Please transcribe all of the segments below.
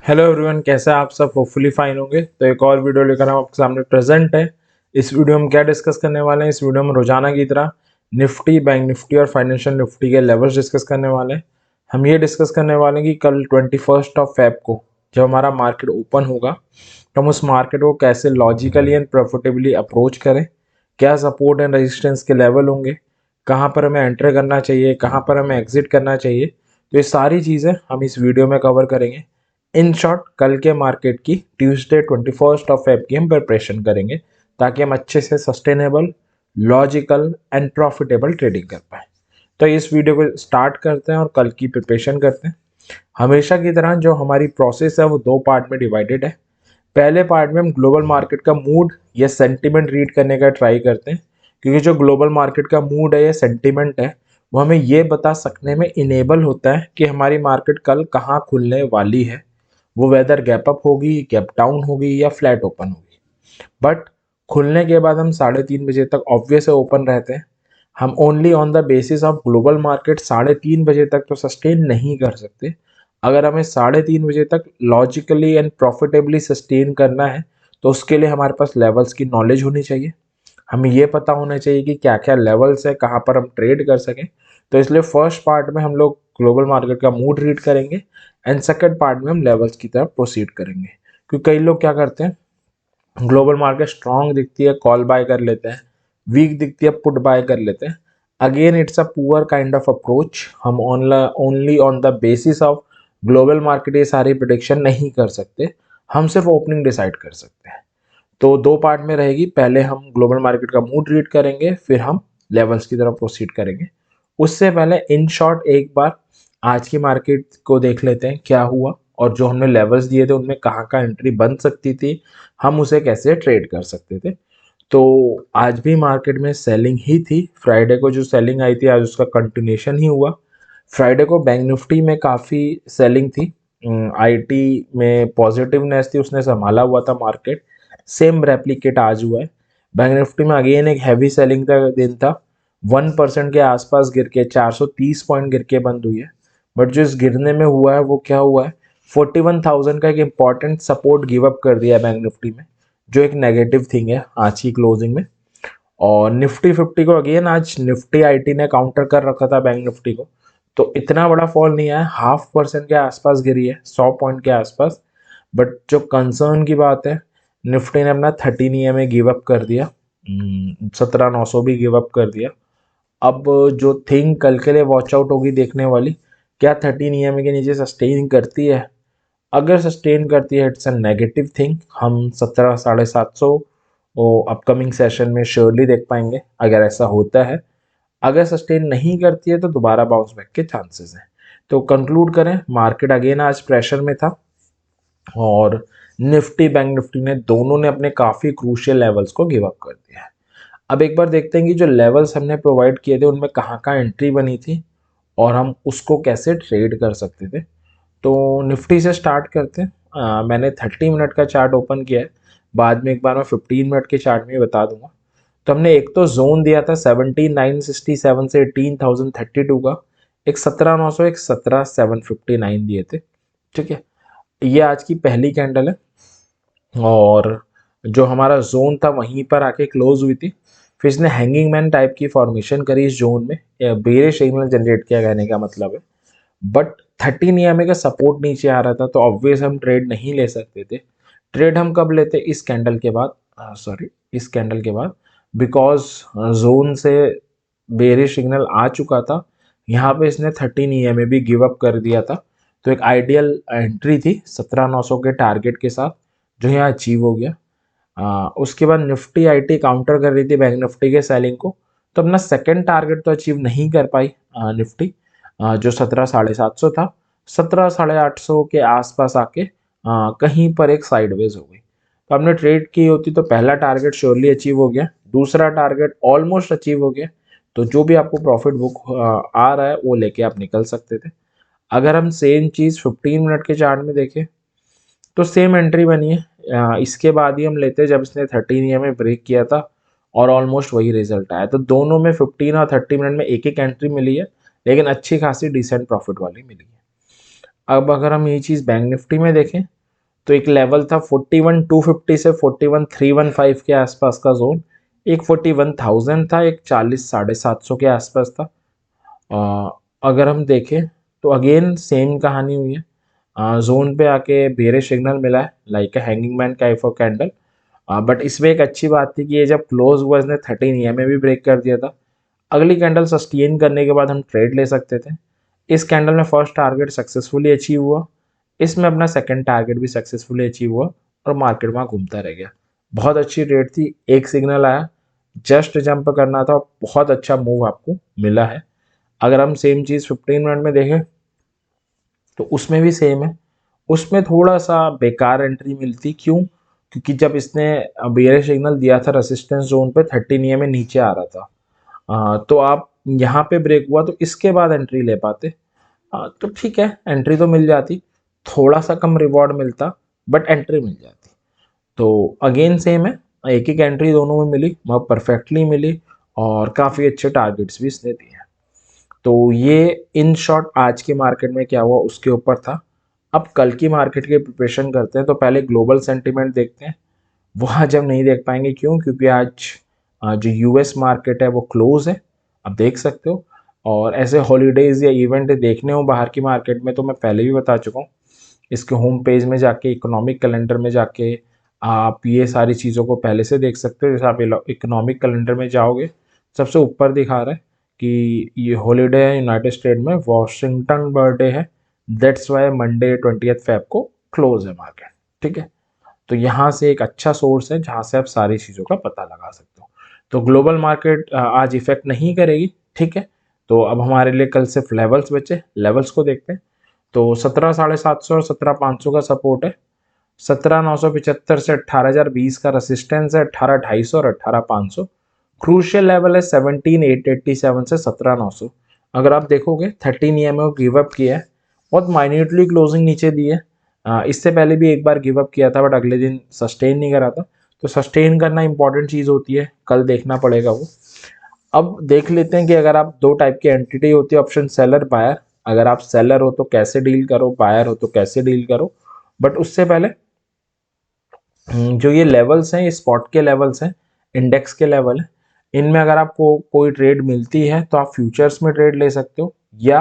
Hello everyone, कैसे हैं आप सब? होपफुली फाइन होंगे। तो एक और वीडियो लेकर हम आपके सामने प्रेजेंट है। इस वीडियो में क्या डिस्कस करने वाले हैं? इस वीडियो में रोजाना की तरह निफ्टी, बैंक निफ्टी और फाइनेंशियल निफ्टी के लेवल्स डिस्कस करने वाले हैं। हम ये डिस्कस करने वाले हैं कि कल 21 को जब हमारा मार्केट ओपन होगा तो हम उस मार्केट को कैसे लॉजिकली एंड प्रॉफिटेबली अप्रोच करें, क्या सपोर्ट एंड रेजिस्टेंस के लेवल होंगे, कहाँ पर हमें एंटर करना चाहिए, कहाँ पर हमें एग्जिट करना चाहिए। तो ये सारी चीज़ें हम इस वीडियो में कवर करेंगे। इन शॉर्ट, कल के मार्केट की ट्यूसडे 21 की हम प्रिपरेशन करेंगे ताकि हम अच्छे से sustainable, logical and profitable trading कर पाए। तो इस वीडियो को स्टार्ट करते हैं और कल की प्रिपरेशन करते हैं। हमेशा की तरह जो हमारी प्रोसेस है वो दो पार्ट में डिवाइडेड है। पहले पार्ट में हम ग्लोबल मार्केट का मूड या सेंटिमेंट रीड करने का ट्राई करते हैं, क्योंकि जो ग्लोबल मार्केट का मूड है या सेंटिमेंट है वो हमें ये बता सकने में इनेबल होता है कि हमारी मार्केट कल कहाँ खुलने वाली है। वो वेदर गैप अप होगी, गैप डाउन होगी या फ्लैट ओपन होगी। बट खुलने के बाद हम 3:30 बजे तक ऑब्वियस ओपन रहते हैं। हम only on the basis of global market 3:30 बजे तक तो सस्टेन नहीं कर सकते। अगर हमें 3:30 बजे तक लॉजिकली एंड प्रॉफिटेबली सस्टेन करना है तो उसके लिए हमारे पास लेवल्स की नॉलेज होनी चाहिए। हमें ये पता होना चाहिए कि क्या क्या लेवल्स है, कहाँ पर हम ट्रेड कर सकें। तो इसलिए फर्स्ट पार्ट में हम लोग ग्लोबल मार्केट का मूड रीड करेंगे एंड सेकंड पार्ट में हम लेवल्स की तरफ प्रोसीड करेंगे। क्योंकि कई लोग क्या करते हैं, ग्लोबल मार्केट स्ट्रांग दिखती है कॉल बाय कर लेते हैं, वीक दिखती है पुट बाय कर लेते हैं। Again it's a poor kind of approach. हम only on the basis of global market ये सारी प्रिडिक्शन नहीं कर सकते। हम सिर्फ ओपनिंग डिसाइड कर सकते हैं। तो दो पार्ट में रहेगी। पहले हम ग्लोबल मार्केट का मूड रीड करेंगे, फिर हम लेवल्स की तरफ प्रोसीड करेंगे। उससे पहले इन शॉर्ट एक बार आज की मार्केट को देख लेते हैं क्या हुआ, और जो हमने लेवल्स दिए थे उनमें कहाँ का एंट्री बन सकती थी, हम उसे कैसे ट्रेड कर सकते थे। तो आज भी मार्केट में सेलिंग ही थी। फ्राइडे को जो सेलिंग आई थी आज उसका कंटिन्यूशन ही हुआ। फ्राइडे को बैंक निफ्टी में काफ़ी सेलिंग थी। आईटी में पॉजिटिवनेस थी, उसने संभाला हुआ था मार्केट। सेम रेप्लिकेट आज हुआ है। बैंक निफ्टी में अगेन एक हैवी सेलिंग का दिन था। 1% के आसपास गिर के 430 पॉइंट गिर के बंद हुई है। बट जो इस गिरने में हुआ है वो क्या हुआ है, 41,000 का एक इंपॉर्टेंट सपोर्ट गिव अप कर दिया बैंक निफ्टी में, जो एक नेगेटिव थिंग है आज की क्लोजिंग में। और निफ्टी 50 को अगेन आज निफ्टी आईटी ने काउंटर कर रखा था बैंक निफ्टी को। तो इतना बड़ा फॉल नहीं आया, 0.5% के आसपास गिरी है, 100 पॉइंट के आसपास। बट जो कंसर्न की बात है, निफ्टी ने अपना 13 EMA गिव अप कर दिया, 17,900 भी गिव अप कर दिया। अब जो थिंग कल के लिए वॉच आउट होगी देखने वाली, क्या 13 EMA के नीचे सस्टेन करती है? अगर सस्टेन करती है इट्स अ नेगेटिव थिंग। हम 17,750 अपकमिंग सेशन में श्योरली देख पाएंगे अगर ऐसा होता है। अगर सस्टेन नहीं करती है तो दोबारा बाउंस बैक के चांसेस हैं। तो कंक्लूड करें, मार्केट अगेन आज प्रेशर में था और निफ्टी बैंक निफ्टी ने दोनों ने अपने काफ़ी क्रूशियल लेवल्स को गिव अप कर दिया है। अब एक बार देखते हैं कि जो लेवल्स हमने प्रोवाइड किए थे उनमें कहाँ कहाँ एंट्री बनी थी और हम उसको कैसे ट्रेड कर सकते थे। तो निफ्टी से स्टार्ट करते हैं। मैंने 30 मिनट का चार्ट ओपन किया है, बाद में एक बार मैं 15 मिनट के चार्ट में बता दूंगा। तो हमने एक तो जोन दिया था 17,967 से 18,032 का, एक 17,900, एक 17,759 दिए थे। ठीक है, ये आज की पहली कैंडल है और जो हमारा जोन था वहीं पर आके क्लोज हुई थी। फिर इसने हैंगिंग मैन टाइप की फॉर्मेशन करी इस जोन में, बेरिश सिग्नल जनरेट किया, कहने का मतलब है। बट 13 EMA का सपोर्ट नीचे आ रहा था तो ऑब्वियस हम ट्रेड नहीं ले सकते थे। ट्रेड हम कब लेते? इस कैंडल के बाद, सॉरी इस कैंडल के बाद, बिकॉज जोन से बेरिश सिग्नल आ चुका था। यहाँ पे इसने 13 EMA भी गिव अप कर दिया था। तो एक आइडियल एंट्री थी 17,900 के टारगेट के साथ, जो यहाँ अचीव हो गया। उसके बाद निफ्टी आईटी काउंटर कर रही थी बैंक निफ्टी के सेलिंग को, तो अपना सेकंड टारगेट तो अचीव नहीं कर पाई निफ्टी, जो 17,750 था। 17,850 के आसपास आके कहीं पर एक साइडवेज हो गई। तो हमने ट्रेड की होती तो पहला टारगेट श्योरली अचीव हो गया, दूसरा टारगेट ऑलमोस्ट अचीव हो गया। तो जो भी आपको प्रॉफिट बुक आ रहा है वो लेके आप निकल सकते थे। अगर हम सेम चीज़ 15 मिनट के चार्ट में देखें तो सेम एंट्री बनी है। इसके बाद ही हम लेते हैं जब इसने 13 EMA ब्रेक किया था और ऑलमोस्ट वही रिजल्ट आया। तो दोनों में 15 और 30 मिनट में एक एक एंट्री मिली है, लेकिन अच्छी खासी डिसेंट प्रॉफिट वाली मिली है। अब अगर हम ये चीज़ बैंक निफ्टी में देखें तो एक लेवल था 41,250 से 41,315 के आसपास का जोन, एक 41,000 था, एक 40,750 के आसपास था। अगर हम देखें तो अगेन सेम कहानी हुई है। जोन पे आके बेरिश सिग्नल मिला है, like a hanging man type of candle. But इसमें एक अच्छी बात थी कि ये जब क्लोज हुआ इसने 13 EMA भी ब्रेक कर दिया था। अगली कैंडल सस्टेन करने के बाद हम ट्रेड ले सकते थे। इस कैंडल में फर्स्ट टारगेट सक्सेसफुली अचीव हुआ, इसमें अपना सेकंड टारगेट भी सक्सेसफुली अचीव हुआ और मार्केट वहाँ घूमता रह गया। बहुत अच्छी ट्रेड थी, एक सिग्नल आया, जस्ट जंप करना था, बहुत अच्छा मूव आपको मिला है। अगर हम सेम चीज़ 15 मिनट में देखें तो उसमें भी सेम है। उसमें थोड़ा सा बेकार एंट्री मिलती, क्यों? क्योंकि जब इसने बेयरिश सिग्नल दिया था रेसिस्टेंस जोन पे 13 EMA नीचे आ रहा था। तो आप यहाँ पे ब्रेक हुआ तो इसके बाद एंट्री ले पाते। तो ठीक है, एंट्री तो मिल जाती, थोड़ा सा कम रिवॉर्ड मिलता बट एंट्री मिल जाती। तो अगेन सेम है, एक एक एंट्री दोनों में मिली, वह परफेक्टली मिली और काफ़ी अच्छे टारगेट्स भी इसने दिए। तो ये इन शॉर्ट आज के मार्केट में क्या हुआ उसके ऊपर था। अब कल की मार्केट की प्रिपरेशन करते हैं, तो पहले ग्लोबल सेंटीमेंट देखते हैं। वहाँ जब नहीं देख पाएंगे, क्यों? क्योंकि आज जो यूएस मार्केट है वो क्लोज है, आप देख सकते हो। और ऐसे हॉलीडेज या इवेंट देखने हो बाहर की मार्केट में तो मैं पहले भी बता चुका हूँ। इसके होम पेज में जाके, इकोनॉमिक कैलेंडर में जाके आप ये सारी चीज़ों को पहले से देख सकते हो। जैसे आप इकोनॉमिक कैलेंडर में जाओगे, सबसे ऊपर दिखा रहा है कि ये हॉलीडे है यूनाइटेड स्टेट में, वॉशिंगटन बर्थडे है, दैट्स वाई मंडे 20 फेब को क्लोज है मार्केट। ठीक है, तो यहाँ से एक अच्छा सोर्स है जहाँ से आप सारी चीज़ों का पता लगा सकते हो। तो ग्लोबल मार्केट आज इफेक्ट नहीं करेगी। ठीक है, तो अब हमारे लिए कल सिर्फ लेवल्स बचे, लेवल्स को देखते हैं। तो 17,750 और 17,500 का सपोर्ट है, 17,975 से 18,020 का रेसिस्टेंस है, 18,250 और 18,500। क्रूशियल लेवल है 17,887 से 17,900। अगर आप देखोगे 13 EMA को गिव अप किया है, बहुत माइन्यूटली क्लोजिंग नीचे दी है। इससे पहले भी एक बार गिव अप किया था बट अगले दिन सस्टेन नहीं करा था। तो सस्टेन करना इंपॉर्टेंट चीज़ होती है, कल देखना पड़ेगा वो। अब देख लेते हैं कि अगर आप दो टाइप की एंटिटी होती है, ऑप्शन सेलर बायर। अगर आप सेलर हो तो कैसे डील करो, बायर हो तो कैसे डील करो। बट उससे पहले जो ये लेवल्स हैं, ये स्पॉट के लेवल्स हैं, इंडेक्स के लेवल है। इनमें अगर आपको कोई ट्रेड मिलती है तो आप फ्यूचर्स में ट्रेड ले सकते हो या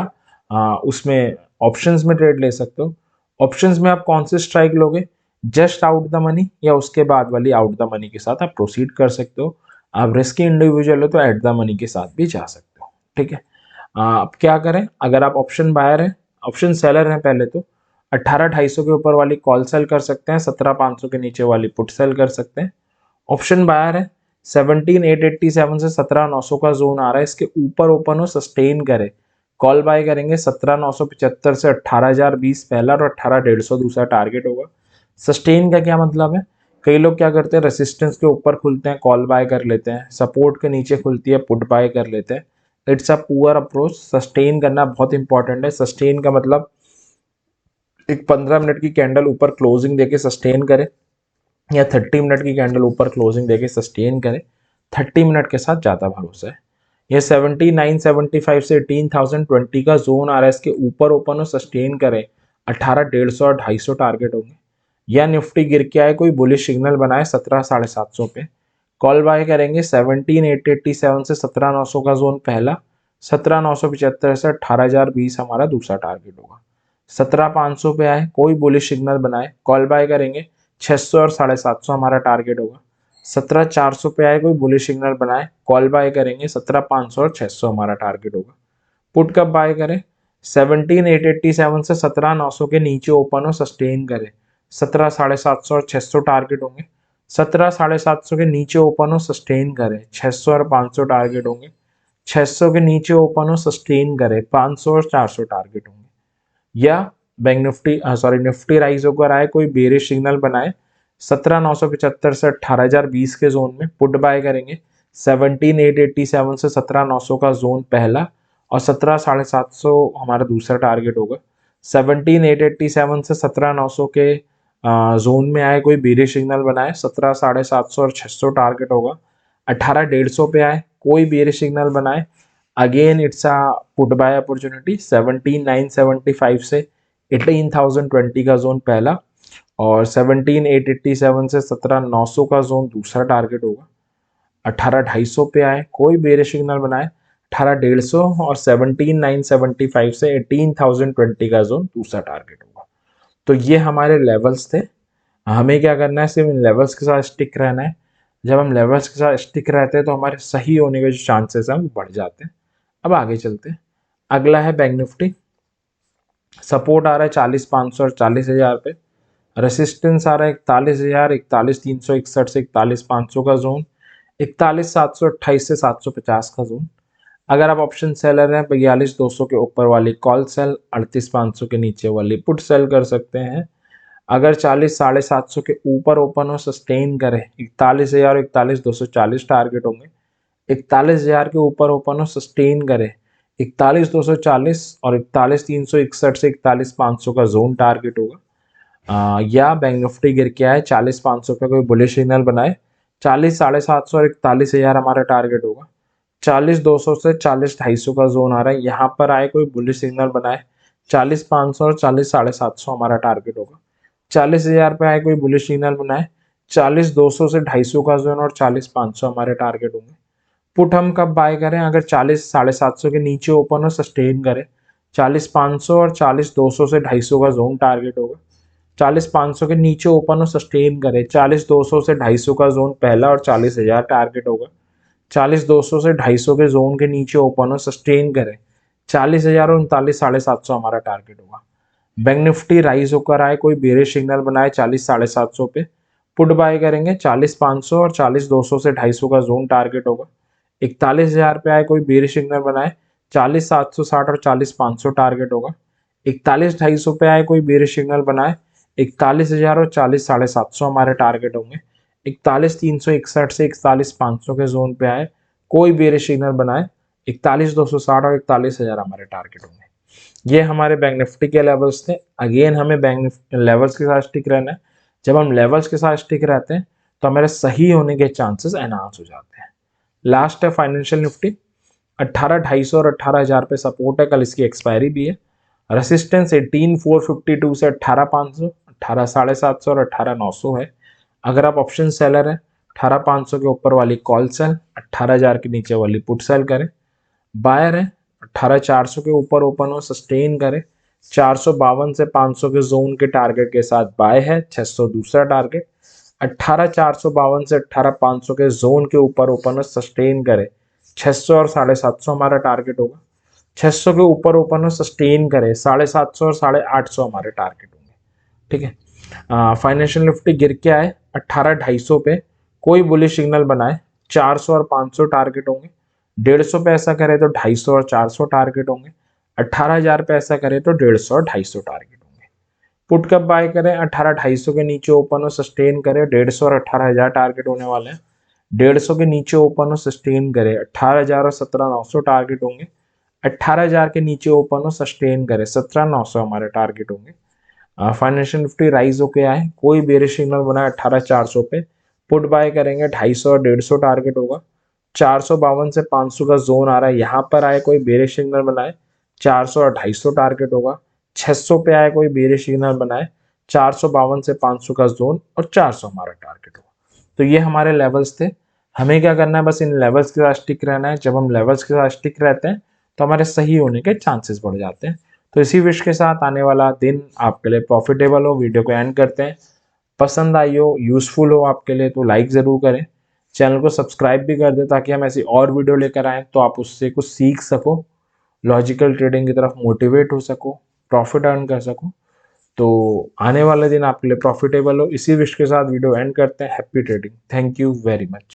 उसमें ऑप्शंस में ट्रेड ले सकते हो। ऑप्शंस में आप कौन से स्ट्राइक लोगे, जस्ट आउट द मनी या उसके बाद वाली आउट द मनी के साथ आप प्रोसीड कर सकते हो। आप रिस्की इंडिविजुअल हो तो एट द मनी के साथ भी जा सकते हो। ठीक है, अब क्या करें? अगर आप ऑप्शन बायर हैं, ऑप्शन सेलर हैं, पहले तो 18,250 के ऊपर वाली कॉल सेल कर सकते हैं, 17,500 के नीचे वाली पुट सेल कर सकते हैं। ऑप्शन बायर है, 17,887 से 17,900 का जोन आ रहा है, इसके ऊपर ओपन हो, सस्टेन करे, कॉल बाय करेंगे। 17,975 से 18,020 पहला और 18,150 दूसरा टारगेट होगा। सस्टेन का क्या मतलब है? कई लोग क्या करते हैं, रेसिस्टेंस के ऊपर खुलते हैं कॉल बाय कर लेते हैं, सपोर्ट के नीचे खुलती है पुट बाय कर लेते हैं। It's a poor approach. Sustain करना बहुत इंपॉर्टेंट है। सस्टेन का मतलब एक 15 मिनट की कैंडल ऊपर क्लोजिंग देके सस्टेन करे या 30 मिनट की कैंडल ऊपर क्लोजिंग देके सस्टेन करे। 30 मिनट के साथ ज़्यादा भरोसा है। यह 7975 से 18,020 का जोन आ रहा है, इसके ऊपर ओपन हो, सस्टेन करे, 18,150 और 250 टारगेट होंगे। या निफ्टी गिर के आए, कोई बुलिश सिग्नल बनाए 17,750 पे, कॉल बाय करेंगे। 17,887 से 17,900 का जोन पहला, 17,975 से 18,020 हमारा दूसरा टारगेट होगा। 17,500 पे आए, कोई बुलिश सिग्नल बनाए, कॉल बाय करेंगे, 600 और 750 हमारा टारगेट होगा। 17,400 पे आए, कोई बुलिश सिग्नल बनाए, कॉल बाय करेंगे, 17,500 और 600 हमारा टारगेट होगा। पुट कब बाय करें? 17,887 से 17,900 के नीचे ओपन हो, सस्टेन करें, 17,750 और 600 टारगेट होंगे। 17,750 के नीचे ओपन हो, सस्टेन करें, 600 और 500 टारगेट होंगे। 600 के नीचे ओपन हो, सस्टेन करें, 500 और 400 टारगेट होंगे। या बैंक निफ्टी निफ्टी राइज होकर आए, कोई बेरिश सिग्नल बनाए, 17,975 से 18,020 के जोन में पुट बाय करेंगे। 17,887 से 17,900 का जोन पहला और 17,750 हमारा दूसरा टारगेट होगा। 17,887 से 17,900 के जोन में आए, कोई बेरिश सिग्नल बनाए, 17,750 और 600 टारगेट होगा। 18,150 पे आए, कोई बेरिश सिग्नल बनाए, again it's a put buy opportunity. 17,975 से 18,020 का जोन पहला और 17,887 से 17,900 का जोन दूसरा टारगेट होगा। 18,250 पे आए, कोई बेरिश सिग्नल बनाए 18,150 और 17,975 से 18,020 का जोन दूसरा टारगेट होगा। तो ये हमारे लेवल्स थे। हमें क्या करना है, सिर्फ इन लेवल्स के साथ स्टिक रहना है। जब हम लेवल्स के साथ स्टिक रहते हैं तो हमारे सही होने के जो चांसेस हैं वो बढ़ जाते हैं। अब आगे चलते हैं। अगला है बैंक निफ्टी। सपोर्ट आ रहा है 40,500 और 40,000 पे। रेसिस्टेंस आ रहा है 41,000, 41,361 से 41,500 का जोन, 41,728 से 750 का जोन। अगर आप ऑप्शन सेलर हैं 42,200 के ऊपर वाली कॉल सेल, 38,500 के नीचे वाली पुट सेल कर सकते हैं। अगर 40,750 के ऊपर ओपन हो, सस्टेन करे, 41,000 और 41,240 टारगेट होंगे। 41,000 के ऊपर ओपन हो, सस्टेन करे, 41,240 और 41,361 से 41,500 का जोन टारगेट होगा। या बैंक निफ्टी गिर के आए 40,500 पे कोई बुलिश सिग्नल बनाए, 40,750 और 41,000 हमारा टारगेट होगा। 40,200 से 40,250 का जोन आ रहा है, यहाँ पर आए कोई बुलिश सिग्नल बनाए, 40,500 और 40,750 हमारा टारगेट होगा। 40,000 पे आए कोई बुलिश सिग्नल बनाए, 40,200 से 250 का जोन और 40,500 हमारे टारगेट होंगे। पुट हम कब बाय करें, अगर 40,750 के नीचे ओपन हो, सस्टेन करें, 40,500 और 40,200 से 250 का जोन टारगेट होगा। 40,500 के नीचे ओपन हो, सस्टेन करे, 40,200 से 250 का जोन पहला और 40,000 टारगेट होगा। 40,200 से 250 के जोन के नीचे ओपन हो, सस्टेन करे, 40,000 और 39,750 हमारा टारगेट होगा। बैंक निफ्टी राइज होकर आए, कोई बेरिश सिग्नल बनाए 40,750 पे, पुट बाय करेंगे, 40,500 और 40,200 से 250 का जोन टारगेट होगा। 41,000 पे आए कोई बेरिश सिग्नल बनाए, 40,760 और 40,500 टारगेट होगा। 41,250 पे आए कोई बेरिश सिग्नल बनाए, 41,000 और 40,750 हमारे टारगेट होंगे। 41,361 से 41,500 के जोन पे आए कोई बेरिश सिग्नल बनाए, 41,260 और 41,000 हमारे टारगेट होंगे। ये हमारे बैंक निफ्टी के लेवल्स थे। अगेन हमें बैंक लेवल्स के साथ स्टिक रहना है। जब हम लेवल्स के साथ स्टिक रहते हैं तो हमारे सही होने के चांसेस एनहांस हो जाते हैं। लास्ट है फाइनेंशियल निफ्टी। 18,250 और 18,000 पे सपोर्ट है, कल इसकी एक्सपायरी भी है। रेसिस्टेंस 18,452 से 18,500, 18,750 और 18,900 है। अगर आप ऑप्शन सेलर है 18,500 के ऊपर वाली कॉल सेल, 18,000 के नीचे वाली पुट सेल करें। बायर है 18,400 के ऊपर ओपन हो, सस्टेन करे, 452 से 500 के जोन के टारगेट के साथ बाय है, 600 दूसरा टारगेट। 18,452 से 18,500 के जोन के ऊपर ओपन हो, सस्टेन करे, 600 और 750 हमारा टारगेट होगा। 600 के ऊपर ओपन हो, सस्टेन करे, 750 और 850 हमारे टारगेट होंगे। ठीक है। फाइनेंशियल निफ्टी गिर के आए 18,250 पे, कोई बुलिश सिग्नल बनाए, 400 और 500 टारगेट होंगे। 150 पे ऐसा करे तो 250 और 400 टारगेट होंगे। 18,000 पे ऐसा करे तो 150 और 250 टारगेट होंगे। पुट कब बाय करें, 18,250 के नीचे ओपन हो, सस्टेन करे, 150 और 18,000 टारगेट होने वाले हैं। 150 के नीचे ओपन हो, सस्टेन करे, 18,000 और 17,900 टारगेट होंगे। 18,000 के नीचे ओपन हो, सस्टेन करे, 17,900 हमारे टारगेट होंगे। फाइनेंशियल निफ्टी राइज होके आए, कोई बेरिश सिग्नल बना 18,400 पे, पुट बाय करेंगे, 250 और 150 टारगेट होगा। 452 से 500 का जोन आ रहा है, यहाँ पर आए कोई बेरिश सिग्नल बनाए, 400 और 250 टारगेट होगा। 600 पे आए कोई बेरिश सिग्नल बनाए, 452 से 500 का जोन और 400 हमारा टारगेट होगा। तो ये हमारे लेवल्स थे। हमें क्या करना है, बस इन लेवल्स के साथ स्टिक रहना है। जब हम लेवल्स के साथ स्टिक रहते हैं तो हमारे सही होने के चांसेस बढ़ जाते हैं। तो इसी विश के साथ आने वाला दिन आपके लिए प्रॉफिटेबल हो। वीडियो को एंड करते हैं। पसंद आई हो, यूजफुल हो आपके लिए तो लाइक ज़रूर करें, चैनल को सब्सक्राइब भी कर दें ताकि हम ऐसी और वीडियो लेकर आएँ तो आप उससे कुछ सीख सको, लॉजिकल ट्रेडिंग की तरफ मोटिवेट हो सको, प्रॉफिट अर्न कर सको। तो आने वाले दिन आपके लिए प्रॉफिटेबल हो। इसी विश के साथ वीडियो एंड करते हैं। Happy trading. Thank you very much.